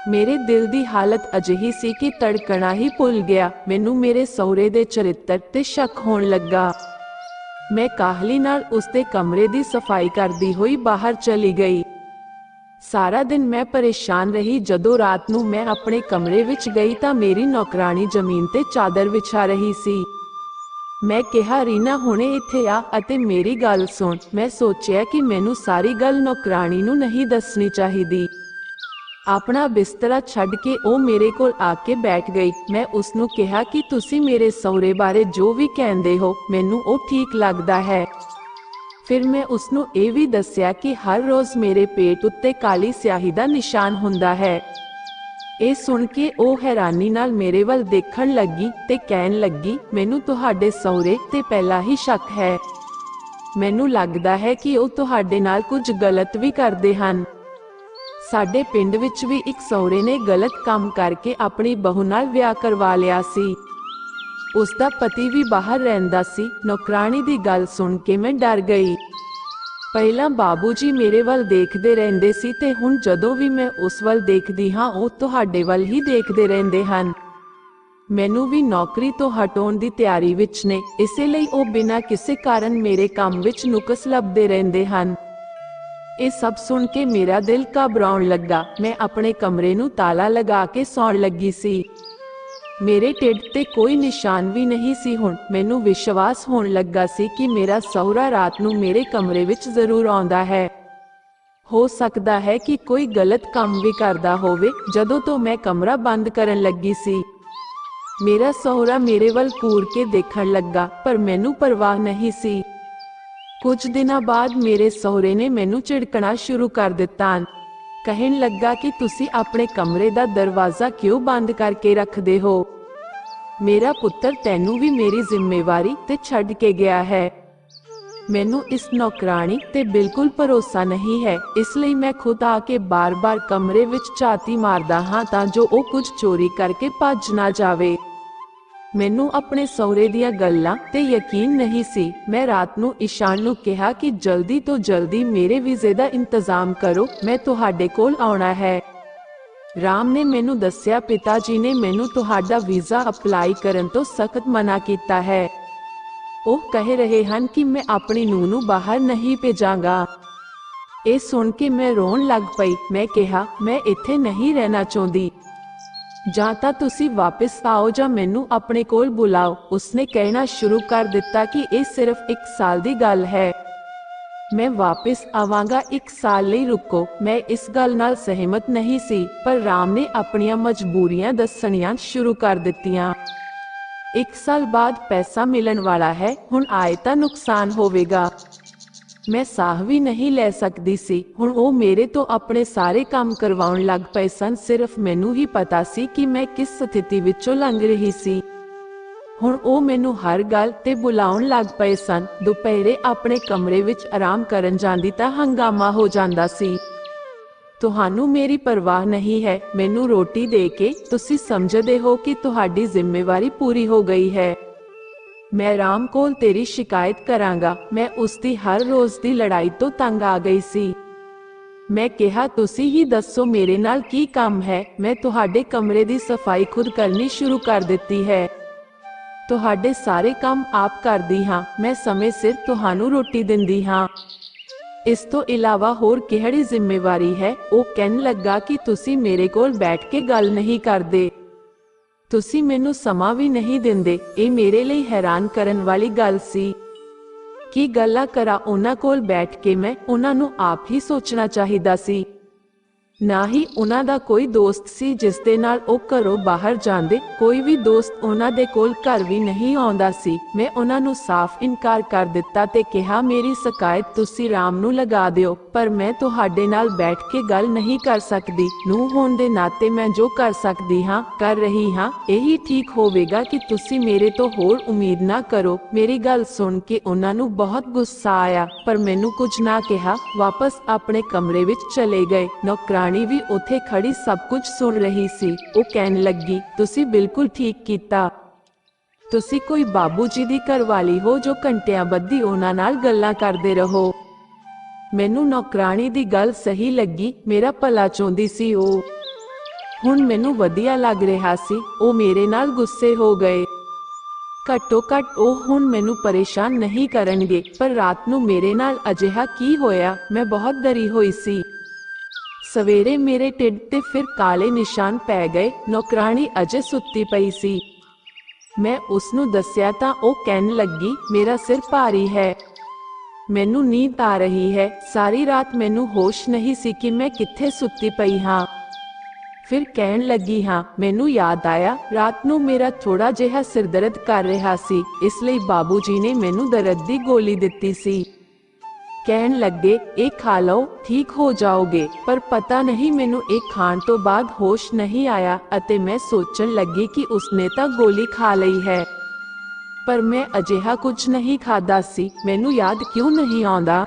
ਮੇਰੇ ਦਿਲ ਦੀ ਹਾਲਤ ਅਜਿਹੀ ਸੀ ਕਿ ਧੜਕਣਾ ਹੀ ਭੁੱਲ ਗਿਆ। ਮੈਨੂੰ ਮੇਰੇ ਸਹੁਰੇ ਦੇ ਚਰਿੱਤਰ ਤੇ ਸ਼ੱਕ ਹੋਣ ਲੱਗਾ। ਮੈਂ ਕਾਹਲੀ ਨਾਲ ਉਸਦੇ ਕਮਰੇ ਦੀ ਸਫਾਈ ਕਰਦੀ ਹੋਈ ਬਾਹਰ ਚਲੀ ਗਈ। ਸਾਰਾ ਦਿਨ ਮੈਂ ਪਰੇਸ਼ਾਨ ਰਹੀ। ਜਦੋਂ ਰਾਤ ਨੂੰ ਮੈਂ ਆਪਣੇ ਕਮਰੇ ਵਿੱਚ ਗਈ ਤਾਂ ਮੇਰੀ ਨੌਕਰਾਣੀ ਜ਼ਮੀਨ ਤੇ ਚਾਦਰ ਵਿਛਾ ਰਹੀ ਸੀ। ਮੈਂ ਕਿਹਾ, ਰੀਨਾ, ਹੁਣੇ ਇੱਥੇ ਆ ਅਤੇ ਮੇਰੀ ਗੱਲ ਸੁਣ। ਮੈਂ ਸੋਚਿਆ ਕਿ ਮੈਨੂੰ ਸਾਰੀ ਗੱਲ ਨੌਕਰਾਣੀ ਨੂੰ ਨਹੀਂ ਦੱਸਣੀ ਚਾਹੀਦੀ। ਆਪਣਾ ਬਿਸਤਰਾ ਛੱਡ ਕੇ ਉਹ ਮੇਰੇ ਕੋਲ ਆ ਕੇ ਬੈਠ ਗਈ। ਮੈਂ ਉਸਨੂੰ ਕਿਹਾ ਕਿ ਤੁਸੀਂ ਮੇਰੇ ਸਹੁਰੇ ਬਾਰੇ ਜੋ ਵੀ ਕਹਿੰਦੇ ਹੋ ਮੈਨੂੰ ਉਹ ਠੀਕ ਲੱਗਦਾ ਹੈ। ਫਿਰ ਮੈਂ ਉਸਨੂੰ ਇਹ ਵੀ ਦੱਸਿਆ ਕਿ ਹਰ ਰੋਜ਼ ਮੇਰੇ ਪੇਟ ਉੱਤੇ ਕਾਲੀ ਸਿਆਹੀ ਦਾ ਨਿਸ਼ਾਨ ਹੁੰਦਾ ਹੈ। ਇਹ ਸੁਣ ਕੇ ਉਹ ਹੈਰਾਨੀ ਨਾਲ ਮੇਰੇ ਵੱਲ ਦੇਖਣ ਲੱਗੀ ਤੇ ਕਹਿਣ ਲੱਗੀ, ਮੈਨੂੰ ਤੁਹਾਡੇ ਸਹੁਰੇ ਤੇ ਪਹਿਲਾਂ ਹੀ ਸ਼ੱਕ ਹੈ। ਮੈਨੂੰ ਲੱਗਦਾ ਹੈ ਕਿ ਉਹ ਤੁਹਾਡੇ ਨਾਲ ਕੁਝ ਗਲਤ ਵੀ ਕਰਦੇ ਹਨ। ਸਾਡੇ ਪਿੰਡ ਵਿੱਚ ਵੀ ਇੱਕ ਸਹੁਰੇ ਨੇ ਗਲਤ ਕੰਮ ਕਰਕੇ ਆਪਣੀ ਬਹੂ ਨਾਲ ਵਿਆਹ ਕਰਵਾ ਲਿਆ ਸੀ। ਉਸਦਾ ਪਤੀ ਵੀ ਬਾਹਰ ਰਹਿੰਦਾ ਸੀ। ਨੌਕਰਾਣੀ ਦੀ ਗੱਲ ਸੁਣ ਕੇ ਮੈਂ ਡਰ ਗਈ। ਪਹਿਲਾਂ ਬਾਬੂ ਜੀ ਮੇਰੇ ਵੱਲ ਦੇਖਦੇ ਰਹਿੰਦੇ ਸੀ ਤੇ ਹੁਣ ਜਦੋਂ ਵੀ ਮੈਂ ਉਸ ਵੱਲ ਦੇਖਦੀ ਹਾਂ ਉਹ ਤੁਹਾਡੇ ਵੱਲ ਹੀ ਦੇਖਦੇ ਰਹਿੰਦੇ ਹਨ। ਮੈਨੂੰ ਵੀ ਨੌਕਰੀ ਤੋਂ ਹਟਾਉਣ ਦੀ ਤਿਆਰੀ ਵਿੱਚ ਨੇ, ਇਸੇ ਲਈ ਉਹ ਬਿਨਾਂ ਕਿਸੇ ਕਾਰਨ ਮੇਰੇ ਕੰਮ ਵਿੱਚ ਨੁਕਸ ਲੱਭਦੇ ਰਹਿੰਦੇ ਹਨ। ਇਹ ਸਭ ਸੁਣ ਕੇ ਮੇਰਾ ਦਿਲ ਘਬਰਾਉਣ ਲੱਗਾ। ਮੈਂ ਆਪਣੇ ਕਮਰੇ ਨੂੰ ਤਾਲਾ ਲਗਾ ਕੇ ਸੌਣ ਲੱਗੀ ਸੀ। ਮੇਰੇ ਢਿੱਡ ਤੇ ਕੋਈ ਨਿਸ਼ਾਨ ਵੀ ਨਹੀਂ ਸੀ। ਹੁਣ ਮੈਨੂੰ ਵਿਸ਼ਵਾਸ ਹੋਣ ਲੱਗਾ ਸੀ ਕਿ ਮੇਰਾ ਸਹੁਰਾ ਰਾਤ ਨੂੰ ਮੇਰੇ ਕਮਰੇ ਵਿੱਚ ਜ਼ਰੂਰ ਆਉਂਦਾ ਹੈ। ਹੋ ਸਕਦਾ ਹੈ ਕਿ ਕੋਈ ਗਲਤ ਕੰਮ ਵੀ ਕਰਦਾ ਹੋਵੇ। ਜਦੋਂ ਤੋਂ ਮੈਂ ਕਮਰਾ ਬੰਦ ਕਰਨ ਲੱਗੀ ਸੀ ਮੇਰਾ ਸਹੁਰਾ ਮੇਰੇ ਵੱਲ ਘੂਰ ਕੇ ਦੇਖਣ ਲੱਗਾ, ਪਰ ਮੈਨੂੰ ਪਰਵਾਹ ਨਹੀਂ ਸੀ। ਕੁਝ ਦਿਨਾਂ ਬਾਅਦ ਮੇਰੇ ਸਹੁਰੇ ਨੇ ਮੈਨੂੰ ਝਿੜਕਣਾ ਸ਼ੁਰੂ ਕਰ ਦਿੱਤਾ। ਕਹਿਣ ਲੱਗਾ ਕਿ ਤੁਸੀਂ ਆਪਣੇ ਕਮਰੇ ਦਾ ਦਰਵਾਜ਼ਾ ਕਿਉਂ ਬੰਦ ਕਰਕੇ ਰੱਖਦੇ ਹੋ? ਮੇਰਾ ਪੁੱਤਰ ਤੈਨੂੰ ਵੀ ਮੇਰੀ ਜ਼ਿੰਮੇਵਾਰੀ ਤੇ ਛੱਡ ਕੇ ਗਿਆ ਹੈ। ਮੈਨੂੰ ਇਸ ਨੌਕਰਾਣੀ ਤੇ ਬਿਲਕੁਲ ਭਰੋਸਾ ਨਹੀਂ ਹੈ, ਇਸ ਲਈ ਮੈਂ ਖੁਦ ਆ ਕੇ ਬਾਰ-ਬਾਰ ਕਮਰੇ ਵਿੱਚ ਝਾਤੀ ਮਾਰਦਾ ਹਾਂ ਤਾਂ ਜੋ ਉਹ ਕੁਝ ਚੋਰੀ ਕਰਕੇ ਭੱਜ ਨਾ ਜਾਵੇ। ਮੈਨੂੰ ਆਪਣੇ ਸਹੁਰੇ ਦੀਆਂ ਗੱਲਾਂ ਤੇ ਯਕੀਨ ਨਹੀਂ ਸੀ। ਮੈਂ ਰਾਤ ਨੂੰ ਈਸ਼ਾਨ ਨੂੰ ਕਿਹਾ ਕਿ ਜਲਦੀ ਤੋਂ ਜਲਦੀ ਮੇਰੇ ਵੀਜ਼ੇ ਦਾ ਇੰਤਜ਼ਾਮ ਕਰੋ, ਮੈਂ ਤੁਹਾਡੇ ਕੋਲ ਆਉਣਾ ਹੈ। ਰਾਮ ਨੇ ਮੈਨੂੰ ਦੱਸਿਆ, ਪਿਤਾ ਜੀ ਨੇ ਮੈਨੂੰ ਤੁਹਾਡਾ ਵੀਜ਼ਾ ਅਪਲਾਈ ਕਰਨ ਤੋਂ ਸਖਤ ਮਨਾ ਕੀਤਾ ਹੈ। ਉਹ ਕਹਿ ਰਹੇ ਹਨ ਕਿ ਮੈਂ ਆਪਣੀ ਨੂੰਹ ਨੂੰ ਬਾਹਰ ਨਹੀਂ ਭੇਜਾਂਗਾ। ਇਹ ਸੁਣ ਕੇ ਮੈਂ ਰੋਣ ਲੱਗ ਪਈ। ਮੈਂ ਕਿਹਾ, ਮੈਂ ਇੱਥੇ ਨਹੀਂ ਰਹਿਣਾ ਚਾਹੁੰਦੀ। ਜਾਂ ਤਾਂ ਤੁਸੀਂ ਵਾਪਸ ਆਓ ਜਾਂ ਮੈਨੂੰ ਆਪਣੇ ਕੋਲ ਬੁਲਾਓ। ਉਸਨੇ ਕਹਿਣਾ ਸ਼ੁਰੂ ਕਰ ਦਿੱਤਾ ਕਿ ਇਹ ਸਿਰਫ 1 ਸਾਲ ਦੀ ਗੱਲ ਹੈ। ਮੈਂ ਵਾਪਸ ਆਵਾਂਗਾ, 1 ਸਾਲ ਲਈ ਰੁਕੋ। ਮੈਂ ਇਸ ਗੱਲ ਨਾਲ ਸਹਿਮਤ ਨਹੀਂ ਸੀ, ਪਰ ਰਾਮ ਨੇ ਆਪਣੀਆਂ ਮਜਬੂਰੀਆਂ ਦੱਸਣੀਆਂ ਸ਼ੁਰੂ ਕਰ ਦਿੱਤੀਆਂ। 1 ਸਾਲ ਬਾਅਦ ਪੈਸਾ ਮਿਲਣ ਵਾਲਾ ਹੈ, ਹੁਣ ਆਏ ਤਾਂ ਨੁਕਸਾਨ ਹੋਵੇਗਾ। ਮੈਂ ਸਾਹ ਵੀ ਨਹੀਂ ਲੈ ਸਕਦੀ ਸੀ। ਹੁਣ ਉਹ ਮੇਰੇ ਤੋਂ ਆਪਣੇ ਸਾਰੇ ਕੰਮ ਕਰਵਾਉਣ ਲੱਗ ਪਏ ਸਨ। ਸਿਰਫ ਮੈਨੂੰ ਹੀ ਪਤਾ ਸੀ ਕਿ ਮੈਂ ਕਿਸ ਸਥਿਤੀ ਵਿੱਚੋਂ ਲੰਘ ਰਹੀ ਸੀ। ਹੁਣ ਉਹ ਮੈਨੂੰ ਹਰ ਗੱਲ ਤੇ ਬੁਲਾਉਣ ਲੱਗ ਪਏ ਸਨ। ਦੁਪਹਿਰੇ ਆਪਣੇ ਕਮਰੇ ਵਿੱਚ ਆਰਾਮ ਕਰਨ ਜਾਂਦੀ ਤਾਂ ਹੰਗਾਮਾ ਹੋ ਜਾਂਦਾ ਸੀ। ਤੁਹਾਨੂੰ ਮੇਰੀ ਪਰਵਾਹ ਨਹੀਂ ਹੈ। ਮੈਨੂੰ ਰੋਟੀ ਦੇ ਕੇ ਤੁਸੀਂ ਸਮਝਦੇ ਹੋ ਕਿ ਤੁਹਾਡੀ ਜ਼ਿੰਮੇਵਾਰੀ ਪੂਰੀ ਹੋ ਗਈ ਹੈ। ਮੈਂ ਰਾਮ ਕੋਲ ਤੇਰੀ ਸ਼ਿਕਾਇਤ ਕਰਾਂਗਾ। ਮੈਂ ਉਸ ਦੀ ਹਰ ਰੋਜ਼ ਦੀ ਲੜਾਈ ਤੋਂ ਤੰਗ ਆ ਗਈ ਸੀ। ਮੈਂ ਕਿਹਾ ਤੁਸੀਂ ਹੀ ਦੱਸੋ ਮੇਰੇ ਨਾਲ ਕੀ ਕੰਮ ਹੈ। ਮੈਂ ਤੁਹਾਡੇ ਕਮਰੇ ਦੀ ਸਫਾਈ ਖੁਦ ਕਰਨੀ ਸ਼ੁਰੂ ਕਰ ਦਿੱਤੀ ਹੈ। ਤੁਹਾਡੇ ਸਾਰੇ ਕੰਮ ਆਪ ਕਰਦੀ ਹਾਂ। ਮੈਂ ਸਮੇਂ ਸਿਰ ਤੁਹਾਨੂੰ ਰੋਟੀ ਦਿੰਦੀ ਹਾਂ। ਇਸ ਤੋਂ ਇਲਾਵਾ ਹੋਰ ਕਿਹੜੀ ਜ਼ਿੰਮੇਵਾਰੀ ਹੈ? ਉਹ ਕਹਿਣ ਲੱਗਾ ਕਿ ਤੁਸੀਂ ਮੇਰੇ ਕੋਲ ਬੈਠ ਕੇ ਗੱਲ ਨਹੀਂ ਕਰਦੇ। ਤੁਸੀਂ ਮੈਨੂੰ ਸਮਾਂ ਵੀ ਨਹੀਂ ਦਿੰਦੇ। ਇਹ ਮੇਰੇ ਲਈ ਹੈਰਾਨ ਕਰਨ ਵਾਲੀ ਗੱਲ ਸੀ। ਕੀ ਗੱਲਾਂ ਕਰਾਂ ਉਹਨਾਂ ਕੋਲ ਬੈਠ ਕੇ ਮੈਂ? ਉਹਨਾਂ ਨੂੰ ਆਪ ਹੀ ਸੋਚਣਾ ਚਾਹੀਦਾ ਸੀ। ਨਾ ਹੀ ਉਹਨਾਂ ਦਾ ਕੋਈ ਦੋਸਤ ਸੀ ਜਿਸ ਦੇ ਨਾਲ ਉਹ ਘਰੋਂ ਬਾਹਰ ਜਾਂਦੇ। ਕੋਈ ਵੀ ਦੋਸਤ ਉਹਨਾਂ ਦੇ ਕੋਲ ਘਰ ਵੀ ਨਹੀਂ ਆਉਂਦਾ ਸੀ। ਮੈਂ ਉਹਨਾਂ ਨੂੰ ਸਾਫ਼ ਇਨਕਾਰ ਕਰ ਦਿੱਤਾ ਤੇ ਕਿਹਾ ਮੇਰੀ ਸ਼ਿਕਾਇਤ ਤੁਸੀਂ ਰਾਮ ਨੂੰ ਲਗਾ ਦਿਓ, ਪਰ ਮੈਂ ਤੁਹਾਡੇ ਨਾਲ ਬੈਠ ਕੇ ਗੱਲ ਨਹੀਂ ਕਰ ਸਕਦੀ। ਨੂੰਹ ਹੋਣ ਦੇ ਨਾਤੇ ਮੈਂ ਜੋ ਕਰ ਸਕਦੀ ਹਾਂ ਕਰ ਰਹੀ ਹਾਂ। ਇਹੀ ਠੀਕ ਹੋਵੇਗਾ ਕਿ ਤੁਸੀਂ ਮੇਰੇ ਤੋਂ ਹੋਰ ਉਮੀਦ ਨਾ ਕਰੋ। ਮੇਰੀ ਗੱਲ ਸੁਣ ਕੇ ਉਹਨਾਂ ਨੂੰ ਬਹੁਤ ਗੁੱਸਾ ਆਇਆ, ਪਰ ਮੈਨੂੰ ਕੁਝ ਨਾ ਕਿਹਾ। ਵਾਪਸ ਆਪਣੇ ਕਮਰੇ ਵਿੱਚ ਚਲੇ ਗਏ। ਨੌਕਰਾਣੀ ਵੀ ਉੱਥੇ ਖੜੀ ਸਭ ਕੁਝ ਸੁਣ ਰਹੀ ਸੀ। ਉਹ ਕਹਿਣ ਲੱਗੀ, ਤੁਸੀਂ ਬਿਲਕੁਲ ਠੀਕ ਕੀਤਾ। ਤੁਸੀਂ ਕੋਈ ਬਾਬੂ ਜੀ ਦੀ ਘਰਵਾਲੀ ਹੋ ਜੋ ਘੰਟਿਆਂ ਬੱਧੀ ਉਹਨਾਂ ਨਾਲ ਗੱਲਾਂ ਕਰਦੇ ਰਹੋ। ਮੈਨੂੰ ਨੌਕਰਾਣੀ ਦੀ ਗੱਲ ਸਹੀ ਲੱਗੀ। ਮੇਰਾ ਭਲਾ ਚਾਹੁੰਦੀ ਸੀ ਉਹ। ਹੁਣ ਮੈਨੂੰ ਵਧੀਆ ਲੱਗ ਰਿਹਾ ਸੀ। ਉਹ ਮੇਰੇ ਨਾਲ ਗੁੱਸੇ ਹੋ ਗਏ। ਘੱਟੋ ਘੱਟ ਉਹ ਹੁਣ ਮੈਨੂੰ ਪਰੇਸ਼ਾਨ ਨਹੀਂ ਕਰਨਗੇ। ਪਰ ਰਾਤ ਨੂੰ ਮੇਰੇ ਨਾਲ ਅਜਿਹਾ ਕੀ ਹੋਇਆ? ਮੈਂ ਬਹੁਤ ਡਰੀ ਹੋਈ ਸੀ। ਸਵੇਰੇ ਮੇਰੇ ਢਿੱਡ ਤੇ ਫਿਰ ਕਾਲੇ ਨਿਸ਼ਾਨ ਪੈ ਗਏ। ਨੌਕਰਾਣੀ ਅਜੇ ਸੁੱਤੀ ਪਈ ਸੀ। ਮੈਂ ਉਸ ਨੂੰ ਦੱਸਿਆ ਤਾਂ ਉਹ ਕਹਿਣ ਲੱਗੀ, ਮੇਰਾ ਸਿਰ ਭਾਰੀ ਹੈ। ਮੈਨੂੰ ਨੀਂਦ ਆ ਰਹੀ ਹੈ। ਸਾਰੀ ਰਾਤ ਮੈਨੂੰ ਹੋਸ਼ ਨਹੀਂ ਸੀ ਕਿ ਮੈਂ ਕਿੱਥੇ ਸੁੱਤੀ ਪਈ ਹਾਂ। ਫਿਰ ਕਹਿਣ ਲੱਗੀ, ਹਾਂ ਮੈਨੂੰ ਯਾਦ ਆਇਆ, ਰਾਤ ਨੂੰ ਮੇਰਾ ਥੋੜਾ ਜਿਹਾ ਸਿਰ ਦਰਦ ਕਰ ਰਿਹਾ ਸੀ, ਇਸ ਲਈ ਬਾਬੂ ਜੀ ਨੇ ਮੈਨੂੰ ਦਰਦ ਦੀ ਗੋਲੀ ਦਿੱਤੀ ਸੀ। ਕਹਿਣ ਲੱਗੇ, ਇਹ ਖਾ ਲਓ, ਠੀਕ ਹੋ ਜਾਓਗੇ। ਪਰ ਪਤਾ ਨਹੀਂ ਮੈਨੂੰ ਇਹ ਖਾਣ ਤੋਂ ਬਾਅਦ ਹੋਸ਼ ਨਹੀਂ ਆਇਆ ਅਤੇ ਮੈਂ ਸੋਚਣ ਲੱਗੀ ਕਿ ਉਸਨੇ ਤਾਂ ਗੋਲੀ ਖਾ ਲਈ ਹੈ। ਪਰ ਮੈਂ ਅਜਿਹਾ ਕੁਝ ਨਹੀਂ ਖਾਦਾ ਸੀ। ਮੈਨੂੰ ਯਾਦ ਕਿਉਂ ਨਹੀਂ ਆਉਂਦਾ?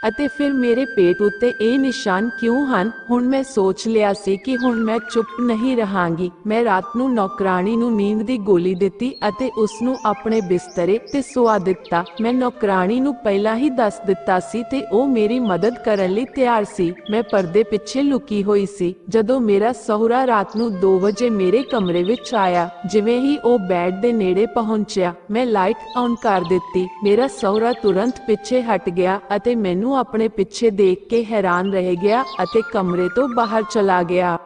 ਅਤੇ ਫਿਰ ਮੇਰੇ ਪੇਟ ਉੱਤੇ ਇਹ ਨਿਸ਼ਾਨ ਕਿਉਂ ਹਨ? ਹੁਣ ਮੈਂ ਸੋਚ ਲਿਆ ਸੀ ਕਿ ਹੁਣ ਮੈਂ ਚੁੱਪ ਨਹੀਂ ਰਹਾਂਗੀ। ਮੈਂ ਰਾਤ ਨੂੰ ਨੌਕਰਾਣੀ ਨੂੰ ਨੀਂਦ ਦੀ ਗੋਲੀ ਦਿੱਤੀ ਅਤੇ ਉਸ ਨੂੰ ਆਪਣੇ ਬਿਸਤਰੇ ਤੇ ਸੁਆ ਦਿੱਤਾ। ਮੈਂ ਨੌਕਰਾਣੀ ਨੂੰ ਪਹਿਲਾਂ ਹੀ ਦੱਸ ਦਿੱਤਾ ਸੀ ਤੇ ਉਹ ਮੇਰੀ ਮਦਦ ਕਰਨ ਲਈ ਤਿਆਰ ਸੀ। ਮੈਂ ਪਰਦੇ ਪਿੱਛੇ ਲੁਕੀ ਹੋਈ ਸੀ। ਜਦੋਂ ਮੇਰਾ ਸਹੁਰਾ ਰਾਤ ਨੂੰ 2 ਵਜੇ ਮੇਰੇ ਕਮਰੇ ਵਿੱਚ ਆਇਆ, ਜਿਵੇਂ ਹੀ ਉਹ ਬੈੱਡ ਦੇ ਨੇੜੇ ਪਹੁੰਚਿਆ, ਮੈਂ ਲਾਈਟ ਔਨ ਕਰ ਦਿੱਤੀ। ਮੇਰਾ ਸਹੁਰਾ ਤੁਰੰਤ ਪਿੱਛੇ ਹਟ ਗਿਆ ਅਤੇ ਮੈਨੂੰ ਆਪਣੇ ਪਿੱਛੇ ਦੇਖ ਕੇ ਹੈਰਾਨ ਰਹਿ ਗਿਆ ਅਤੇ ਕਮਰੇ ਤੋਂ ਬਾਹਰ ਚਲਾ ਗਿਆ।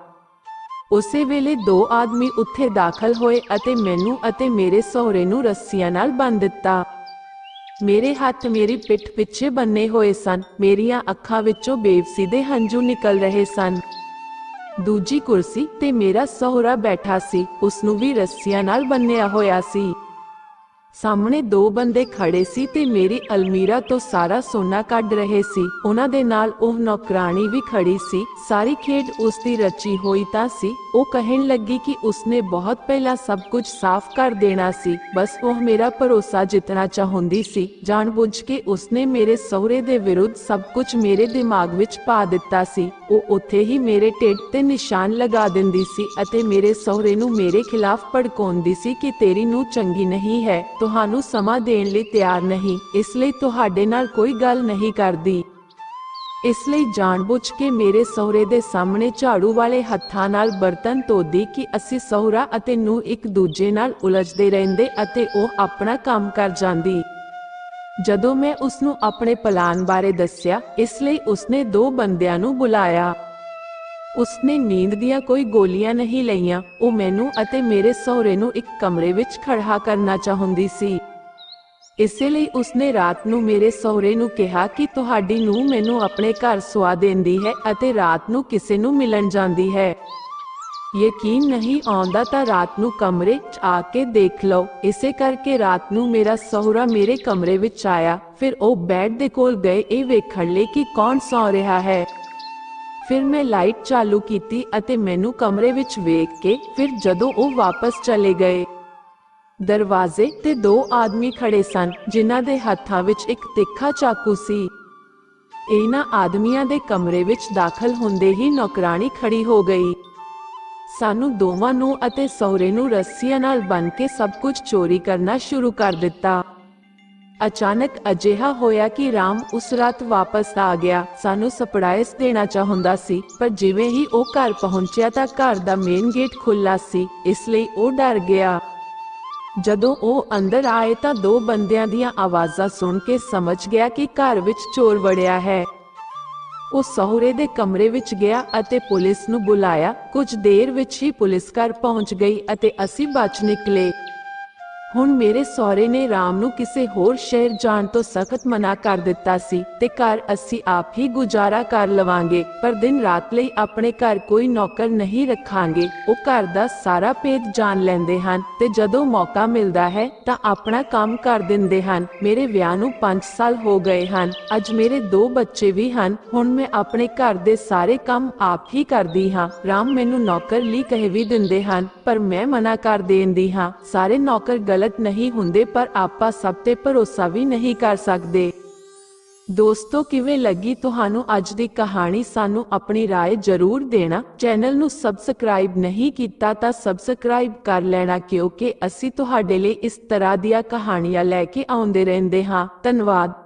ਉਸੇ ਵੇਲੇ 2 ਆਦਮੀ ਉੱਥੇ ਦਾਖਲ ਹੋਏ ਅਤੇ ਮੈਨੂੰ ਅਤੇ ਮੇਰੇ ਸਹੁਰੇ ਨੂੰ ਰੱਸੀਆਂ ਨਾਲ ਬੰਨ੍ਹ ਦਿੱਤਾ। ਮੇਰੇ ਹੱਥ ਮੇਰੀ ਪਿੱਠ ਪਿੱਛੇ ਬੰਨੇ ਹੋਏ ਸਨ। ਮੇਰੀਆਂ ਅੱਖਾਂ ਵਿੱਚੋਂ ਬੇਵਸੀ ਦੇ ਹੰਝੂ ਨਿਕਲ ਰਹੇ ਸਨ। ਦੂਜੀ ਕੁਰਸੀ ਤੇ ਮੇਰਾ ਸਹੁਰਾ ਬੈਠਾ ਸੀ। ਉਸ ਨੂੰ ਵੀ ਰੱਸੀਆਂ ਨਾਲ ਬੰਨਿਆ ਹੋਇਆ ਸੀ। ਸਾਹਮਣੇ 2 ਬੰਦੇ ਖੜੇ ਸੀ ਤੇ ਮੇਰੀ ਅਲਮੀਰਾ ਤੋਂ ਸਾਰਾ ਸੋਨਾ ਕੱਢ ਰਹੇ ਸੀ। ਉਹਨਾਂ ਦੇ ਨਾਲ ਉਹ ਨੌਕਰਾਣੀ ਵੀ ਖੜੀ ਸੀ। ਸਾਰੀ ਖੇਡ ਉਸ ਦੀ ਰਚੀ ਹੋਈ ਤਾਂ ਸੀ। ਉਹ ਕਹਿਣ ਲੱਗੀ ਕਿ ਉਸਨੇ ਬਹੁਤ ਪਹਿਲਾਂ ਸਭ ਕੁਝ ਸਾਫ਼ ਕਰ ਦੇਣਾ ਸੀ। ਬਸ ਉਹ ਮੇਰਾ ਭਰੋਸਾ ਜਿੱਤਣਾ ਚਾਹੁੰਦੀ ਸੀ। ਜਾਣਬੁੱਝ ਕੇ ਉਸਨੇ ਮੇਰੇ ਸਹੁਰੇ ਦੇ ਵਿਰੁੱਧ ਸਭ ਕੁਝ ਮੇਰੇ ਦਿਮਾਗ ਵਿੱਚ ਪਾ ਦਿੱਤਾ ਸੀ। ਉਹ ਉੱਥੇ ਹੀ ਮੇਰੇ ਢਿੱਡ ਤੇ ਨਿਸ਼ਾਨ ਲਗਾ ਦਿੰਦੀ ਸੀ ਅਤੇ ਮੇਰੇ ਸਹੁਰੇ ਨੂੰ ਮੇਰੇ ਖਿਲਾਫ ਭੜਕਾਉਂਦੀ ਸੀ ਕਿ ਤੇਰੀ ਨੂੰਹ ਚੰਗੀ ਨਹੀਂ ਹੈ, ਤੁਹਾਨੂੰ ਸਮਾਂ ਦੇਣ ਲਈ ਤਿਆਰ ਨਹੀਂ, ਇਸ ਲਈ ਤੁਹਾਡੇ ਨਾਲ ਕੋਈ ਗੱਲ ਨਹੀਂ ਕਰਦੀ। ਇਸ ਲਈ ਜਾਣਬੁੱਝ ਕੇ ਮੇਰੇ ਸਹੁਰੇ ਦੇ ਸਾਹਮਣੇ ਝਾੜੂ ਵਾਲੇ ਹੱਥਾਂ ਨਾਲ ਬਰਤਨ ਧੋਦੀ ਕਿ ਅਸੀਂ ਸਹੁਰਾ ਅਤੇ ਨੂੰਹ ਇੱਕ ਦੂਜੇ ਨਾਲ ਉਲਝਦੇ ਰਹਿੰਦੇ ਅਤੇ ਉਹ ਆਪਣਾ ਕੰਮ ਕਰ ਜਾਂਦੀ। ਜਦੋਂ ਮੈਂ ਉਸ ਨੂੰ ਆਪਣੇ ਪਲਾਨ ਬਾਰੇ ਦੱਸਿਆ, ਇਸ ਲਈ ਉਸਨੇ 2 ਬੰਦਿਆਂ ਨੂੰ ਬੁਲਾਇਆ। ਉਸਨੇ ਨੀਂਦ ਦੀਆਂ ਕੋਈ ਗੋਲੀਆਂ ਨਹੀਂ ਲਈਆਂ। ਉਹ ਮੈਨੂੰ ਅਤੇ ਮੇਰੇ ਸਹੁਰੇ ਨੂੰ ਇੱਕ ਕਮਰੇ ਵਿੱਚ ਖੜ੍ਹਾ ਕਰਨਾ ਚਾਹੁੰਦੀ ਸੀ। ਇਸੇ ਲਈ ਉਸਨੇ ਰਾਤ ਨੂੰ ਮੇਰੇ ਸਹੁਰੇ ਨੂੰ ਕਿਹਾ ਕਿ ਤੁਹਾਡੀ ਨੂੰਹ ਮੈਨੂੰ ਆਪਣੇ ਘਰ ਸੁਆ ਦਿੰਦੀ ਹੈ ਅਤੇ ਰਾਤ ਨੂੰ ਕਿਸੇ ਨੂੰ ਮਿਲਣ ਜਾਂਦੀ ਹੈ। ਯਕੀਨ ਨਹੀਂ ਆਉਂਦਾ ਤਾਂ ਰਾਤ ਨੂੰ ਕਮਰੇ 'ਚ ਆ ਕੇ ਦੇਖ ਲਓ। ਇਸੇ ਕਰਕੇ ਰਾਤ ਨੂੰ ਮੇਰਾ ਸਹੁਰਾ ਮੇਰੇ ਕਮਰੇ ਵਿੱਚ ਆਇਆ। ਫਿਰ ਉਹ ਬੈੱਡ ਦੇ ਕੋਲ ਗਏ ਇਹ ਵੇਖਣ ਲਈ ਕਿ ਕੌਣ ਸੌਂ ਰਿਹਾ ਹੈ। ਫਿਰ ਮੈਂ ਲਾਈਟ ਚਾਲੂ ਕੀਤੀ ਅਤੇ ਮੈਨੂੰ ਕਮਰੇ ਵਿੱਚ ਵੇਖ ਕੇ ਫਿਰ ਜਦੋਂ ਉਹ ਵਾਪਸ ਚਲੇ ਗਏ, ਦਰਵਾਜ਼ੇ ਤੇ ਦੋ ਆਦਮੀ ਖੜੇ ਸਨ ਜਿਨ੍ਹਾਂ ਦੇ ਹੱਥਾਂ ਵਿੱਚ ਇੱਕ ਤਿੱਖਾ ਚਾਕੂ ਸੀ। ਇਹਨਾਂ ਆਦਮੀਆਂ ਦੇ ਕਮਰੇ ਵਿੱਚ ਦਾਖਲ ਹੁੰਦੇ ਹੀ ਨੌਕਰਾਣੀ ਖੜੀ ਹੋ ਗਈ। ਸਾਨੂੰ ਦੋਵਾਂ ਨੂੰ ਅਤੇ ਸਹੁਰੇ ਨੂੰ ਰੱਸੀਆਂ ਨਾਲ ਬੰਨ੍ਹ ਕੇ ਸਭ ਕੁਝ ਚੋਰੀ ਕਰਨਾ ਸ਼ੁਰੂ ਕਰ ਦਿੱਤਾ। ਅਚਾਨਕ ਅਜਿਹਾ ਹੋਇਆ ਕਿ ਰਾਮ ਉਸ ਰਾਤ ਵਾਪਸ ਆ ਗਿਆ। ਸਾਨੂੰ ਸਰਪ੍ਰਾਈਜ਼ ਦੇਣਾ ਚਾਹੁੰਦਾ ਸੀ, ਪਰ ਜਿਵੇਂ ਹੀ ਉਹ ਘਰ ਪਹੁੰਚਿਆ ਤਾਂ ਘਰ ਦਾ ਮੇਨ ਗੇਟ ਖੁੱਲ੍ਹਾ ਸੀ, ਇਸ ਲਈ ਉਹ ਡਰ ਗਿਆ। ਜਦੋਂ ਉਹ ਅੰਦਰ ਆਏ ਤਾਂ ਦੋ ਬੰਦਿਆਂ ਦੀਆਂ ਆਵਾਜ਼ਾਂ ਸੁਣ ਕੇ ਸਮਝ ਗਿਆ ਕਿ ਘਰ ਵਿੱਚ ਚੋਰ ਵੜਿਆ ਹੈ। ਉਹ ਸਹੁਰੇ ਦੇ ਕਮਰੇ ਵਿੱਚ ਗਿਆ ਅਤੇ ਪੁਲਿਸ ਨੂੰ ਬੁਲਾਇਆ। ਕੁਝ ਦੇਰ ਵਿੱਚ ਹੀ ਪੁਲਿਸ ਘਰ ਪਹੁੰਚ ਗਈ ਅਤੇ ਅਸੀਂ ਬਚ ਨਿਕਲੇ। ਹੁਣ ਮੇਰੇ ਸਹੁਰੇ ਨੇ ਰਾਮ ਨੂੰ ਕਿਸੇ ਹੋਰ ਸ਼ਹਿਰ ਜਾਣ ਤੋਂ ਸਖਤ ਮਨਾ ਕਰ ਦਿੱਤਾ ਸੀ ਤੇ ਘਰ ਅਸੀਂ ਆਪ ਹੀ ਗੁਜ਼ਾਰਾ ਕਰ ਲਵਾਂਗੇ, ਪਰ ਦਿਨ ਰਾਤ ਲਈ ਆਪਣੇ ਘਰ ਕੋਈ ਨੌਕਰ ਨਹੀਂ ਰੱਖਾਂਗੇ। ਉਹ ਘਰ ਦਾ ਸਾਰਾ ਭੇਦ ਜਾਣ ਲੈਂਦੇ ਹਨ ਤੇ ਜਦੋਂ ਮੌਕਾ ਮਿਲਦਾ ਹੈ ਤਾਂ ਆਪਣਾ ਕੰਮ ਕਰ ਦਿੰਦੇ ਹਨ। ਮੇਰੇ ਵਿਆਹ ਨੂੰ 5 ਸਾਲ ਹੋ ਗਏ ਹਨ। ਅੱਜ ਮੇਰੇ 2 ਬੱਚੇ ਵੀ ਹਨ। ਹੁਣ ਮੈਂ ਆਪਣੇ ਘਰ ਦੇ ਸਾਰੇ ਕੰਮ ਆਪ ਹੀ ਕਰਦੀ ਹਾਂ। ਰਾਮ ਮੈਨੂੰ ਨੌਕਰ ਲਈ ਕਹਿ ਵੀ ਦਿੰਦੇ ਹਨ, ਪਰ ਮੈਂ ਮਨਾ ਕਰ ਦਿੰਦੀ ਹਾਂ। ਸਾਰੇ ਨੌਕਰ ਗਲਤ ਨਹੀਂ ਹੁੰਦੇ, ਪਰ ਆਪਾਂ ਸਭ ਤੇ ਭਰੋਸਾ ਵੀ ਨਹੀਂ ਕਰ ਸਕਦੇ। ਦੋਸਤੋ, ਕਿਵੇਂ ਲੱਗੀ ਤੁਹਾਨੂੰ ਅੱਜ ਦੀ ਕਹਾਣੀ? ਸਾਨੂੰ ਆਪਣੀ ਰਾਏ ਜ਼ਰੂਰ ਦੇਣਾ। ਚੈਨਲ ਨੂੰ ਸਬਸਕ੍ਰਾਈਬ ਨਹੀਂ ਕੀਤਾ ਤਾਂ ਸਬਸਕ੍ਰਾਈਬ ਕਰ ਲੈਣਾ, ਕਿਉਂਕਿ ਅਸੀਂ ਤੁਹਾਡੇ ਲਈ ਇਸ ਤਰ੍ਹਾਂ ਦੀਆਂ ਕਹਾਣੀਆਂ ਲੈ ਕੇ ਆਉਂਦੇ ਰਹਿੰਦੇ ਹਾਂ। ਧੰਨਵਾਦ।